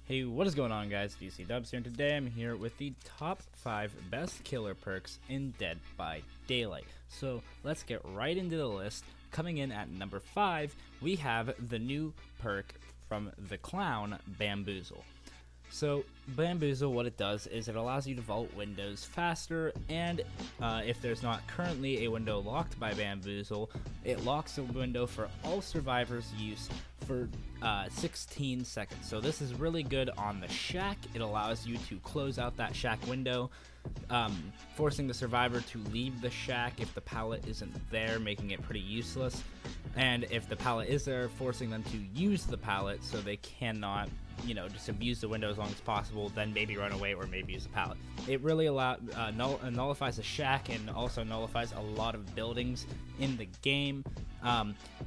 Hey, what is going on, guys? DC Dubs here, and today I'm here with the top 5 best killer perks in Dead by Daylight. So let's get right into the list. Coming in at number 5, we have the new perk from the clown, Bamboozled. So Bamboozle, what it does is it allows you to vault windows faster, and if there's not currently a window locked by Bamboozle, it locks the window for all survivors' use for 16 seconds. So this is really good on the shack. It allows you to close out that shack window, forcing the survivor to leave the shack if the pallet isn't there, making it pretty useless. And if the pallet is there, forcing them to use the pallet so they cannot, just abuse the window as long as possible, then maybe run away or maybe use the pallet. It really nullifies the shack and also nullifies a lot of buildings in the game.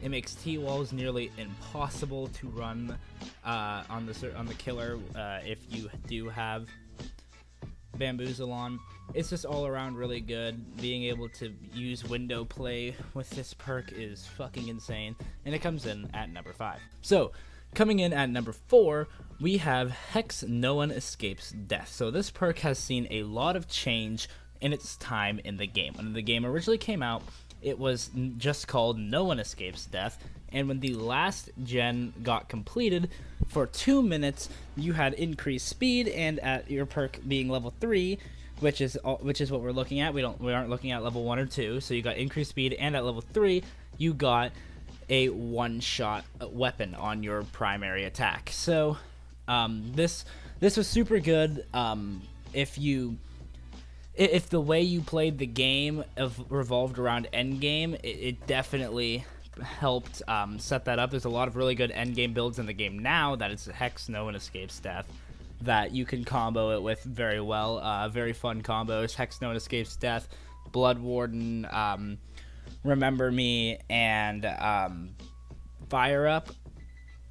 It makes T-walls nearly impossible to run on the killer if you do have Bamboozle on. It's just all around really good. Being able to use window play with this perk is fucking insane, and it comes in at number 5. So coming in at number 4, we have Hex No One Escapes Death. So this perk has seen a lot of change in its time in the game. When the game originally came out, it was just called No One Escapes Death, and when the last gen got completed, for 2 minutes you had increased speed, and at your perk being level 3, which is what we're looking at, we aren't looking at level 1 or 2, so you got increased speed, and at level 3 you got a one-shot weapon on your primary attack. So this was super good. If the way you played the game revolved around endgame, it definitely helped set that up. There's a lot of really good endgame builds in the game now that it's Hex No One Escapes Death that you can combo it with very well. Very fun combos: Hex No One Escapes Death, Blood Warden, Remember Me, and Fire Up.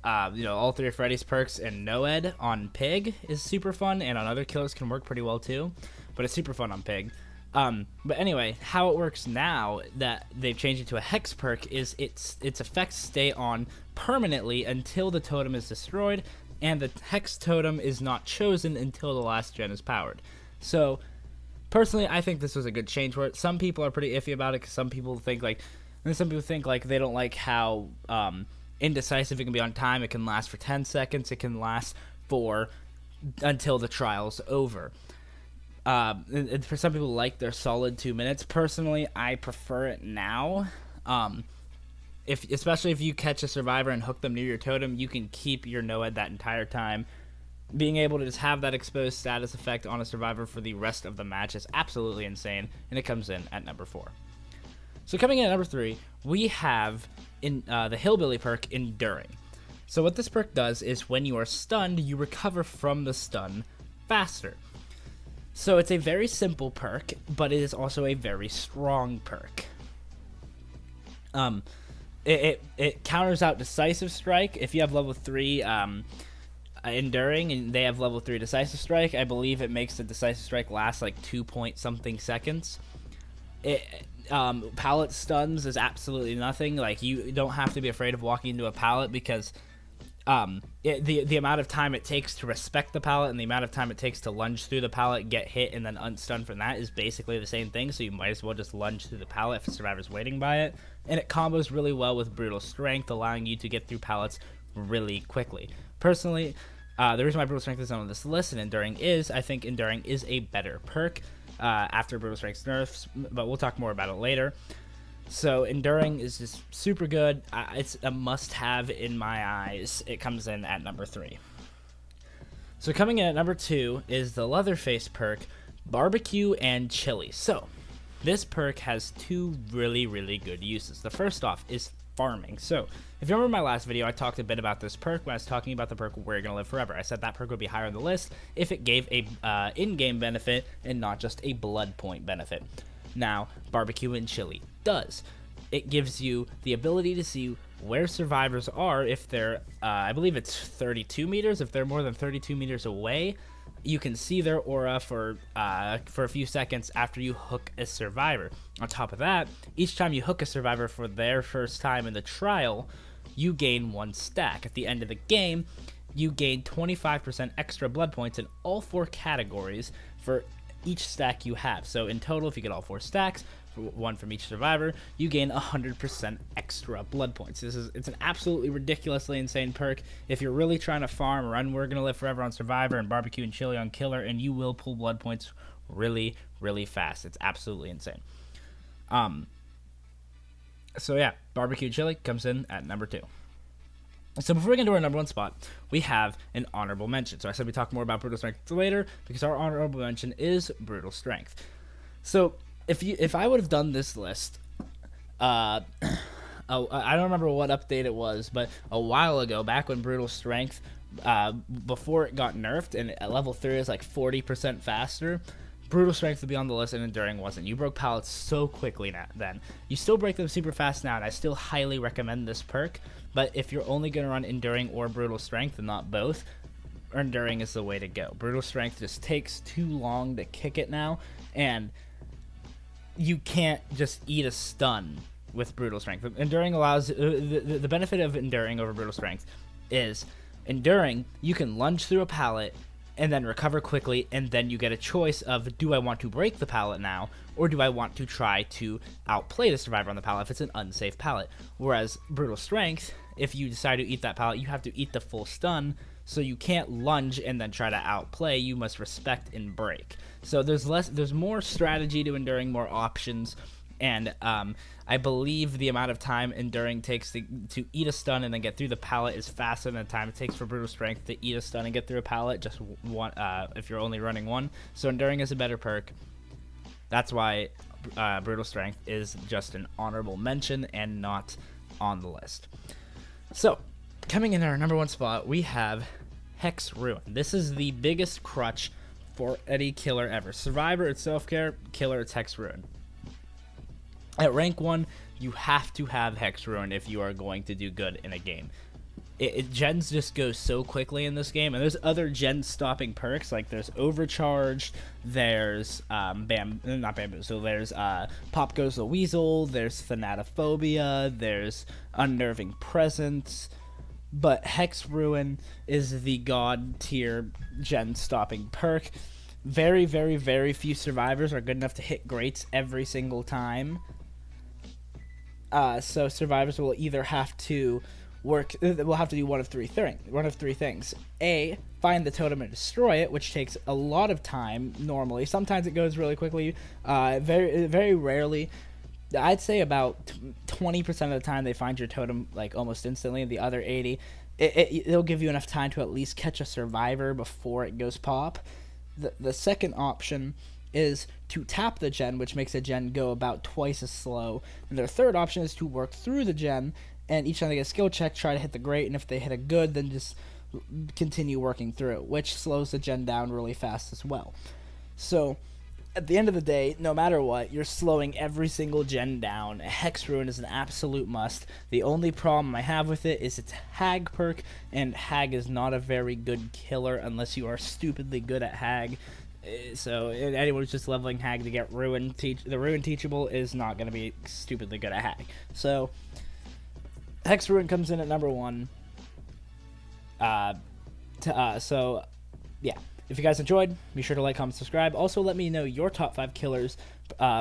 All 3 of Freddy's perks and Noed on Pig is super fun, and on other killers can work pretty well too, but it's super fun on Pig. But anyway, how it works now that they've changed it to a Hex perk is its effects stay on permanently until the totem is destroyed, and the Hex totem is not chosen until the last gen is powered. So personally, I think this was a good change for it. Some people are pretty iffy about it because some people think they don't like how indecisive it can be on time. It can last for 10 seconds. It can last until the trial's over. And for some people, like their solid 2 minutes. Personally, I prefer it now. Especially if you catch a survivor and hook them near your totem, you can keep your Noed that entire time. Being able to just have that exposed status effect on a survivor for the rest of the match is absolutely insane, and it comes in at number 4. So coming in at number 3, we have the Hillbilly perk, Enduring. So what this perk does is when you are stunned, you recover from the stun faster. So it's a very simple perk, but it is also a very strong perk. It counters out Decisive Strike. If you have level 3 Enduring and they have level 3 Decisive Strike, I believe it makes the Decisive Strike last like 2-point-something seconds. Pallet stuns is absolutely nothing. Like, you don't have to be afraid of walking into a pallet because the amount of time it takes to respect the pallet and the amount of time it takes to lunge through the pallet, get hit, and then unstun from that is basically the same thing, so you might as well just lunge through the pallet if a survivor's waiting by it. And it combos really well with Brutal Strength, allowing you to get through pallets really quickly. Personally, the reason why Brutal Strength is on this list and Enduring is, I think Enduring is a better perk after Brutal Strength's nerfs, but we'll talk more about it later. So Enduring is just super good. It's a must-have in my eyes. It comes in at number 3. So coming in at number 2 is the Leatherface perk, Barbecue and Chili. So this perk has 2 really, really good uses. The first off is farming. So if you remember my last video, I talked a bit about this perk when I was talking about the perk We're Gonna Live Forever. I said that perk would be higher on the list if it gave a in-game benefit and not just a blood point benefit. Now, Barbecue and Chili does. It gives you the ability to see where survivors are if they're, I believe it's 32 meters. If they're more than 32 meters away, you can see their aura for a few seconds after you hook a survivor. On top of that, each time you hook a survivor for their first time in the trial, you gain 1 stack. At the end of the game, you gain 25% extra blood points in all 4 categories for each stack you have. So in total, if you get all 4 stacks, one from each survivor, you gain 100% extra blood points. It's an absolutely ridiculously insane perk. If you're really trying to farm, run We're Gonna Live Forever on Survivor and BBQ and Chili on Killer, and you will pull blood points really, really fast. It's absolutely insane. So yeah, BBQ Chili comes in at number 2. So before we get into our number 1 spot, we have an honorable mention. So I said we talk more about Brutal Strength later because our honorable mention is Brutal Strength. So if I would have done this list, I don't remember what update it was, but a while ago, back when Brutal Strength, before it got nerfed and at level 3 is like 40% faster, Brutal Strength would be on the list and Enduring wasn't. You broke pallets so quickly then. You still break them super fast now, and I still highly recommend this perk, but if you're only going to run Enduring or Brutal Strength and not both, Enduring is the way to go. Brutal Strength just takes too long to kick it now, and you can't just eat a stun with Brutal Strength. Enduring allows the benefit of Enduring over Brutal Strength is Enduring, you can lunge through a pallet and then recover quickly, and then you get a choice of, do I want to break the pallet now, or do I want to try to outplay the survivor on the pallet if it's an unsafe pallet? Whereas Brutal Strength, if you decide to eat that pallet, you have to eat the full stun, so you can't lunge and then try to outplay. You must respect and break. So there's more strategy to Enduring, more options, and I believe the amount of time Enduring takes to eat a stun and then get through the pallet is faster than the time it takes for Brutal Strength to eat a stun and get through a pallet, just one, if you're only running one. So Enduring is a better perk. That's why Brutal Strength is just an honorable mention and not on the list. So, coming in our number 1 spot, we have Hex Ruin. This is the biggest crutch for any killer ever. Survivor, it's self-care. Killer, it's Hex Ruin. At rank 1, you have to have Hex Ruin if you are going to do good in a game. Gens just go so quickly in this game, and there's other gen-stopping perks, like there's Overcharged, there's so there's Pop Goes the Weasel, there's Thanatophobia, there's Unnerving Presence, but Hex Ruin is the god tier gen-stopping perk. Very, very, very few survivors are good enough to hit greats every single time. So survivors will either have to do one of three things. A, find the totem and destroy it, which takes a lot of time normally. Sometimes it goes really quickly. Very, very rarely. I'd say about 20% of the time they find your totem like almost instantly, and the other 80, it'll give you enough time to at least catch a survivor before it goes pop. The second option is to tap the gen, which makes a gen go about twice as slow. And their third option is to work through the gen, and each time they get a skill check, try to hit the great, and if they hit a good, then just continue working through it, which slows the gen down really fast as well. So, at the end of the day, no matter what, you're slowing every single gen down. Hex Ruin is an absolute must. The only problem I have with it is it's Hag perk, and Hag is not a very good killer unless you are stupidly good at Hag. So anyone who's just leveling Hag to get Ruin, the Ruin Teachable is not going to be stupidly good at Hag. So Hex Ruin comes in at number 1. So yeah. If you guys enjoyed, be sure to like, comment, subscribe. Also, let me know your top 5 killers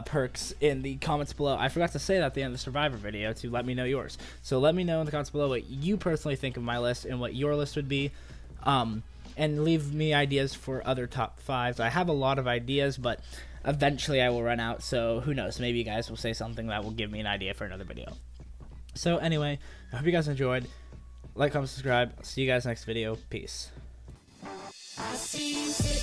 perks in the comments below. I forgot to say that at the end of the Survivor video to let me know yours. So let me know in the comments below what you personally think of my list and what your list would be. And leave me ideas for other top 5s. I have a lot of ideas, but eventually I will run out. So who knows? Maybe you guys will say something that will give me an idea for another video. So anyway, I hope you guys enjoyed. Like, comment, subscribe. See you guys next video. Peace. I see you.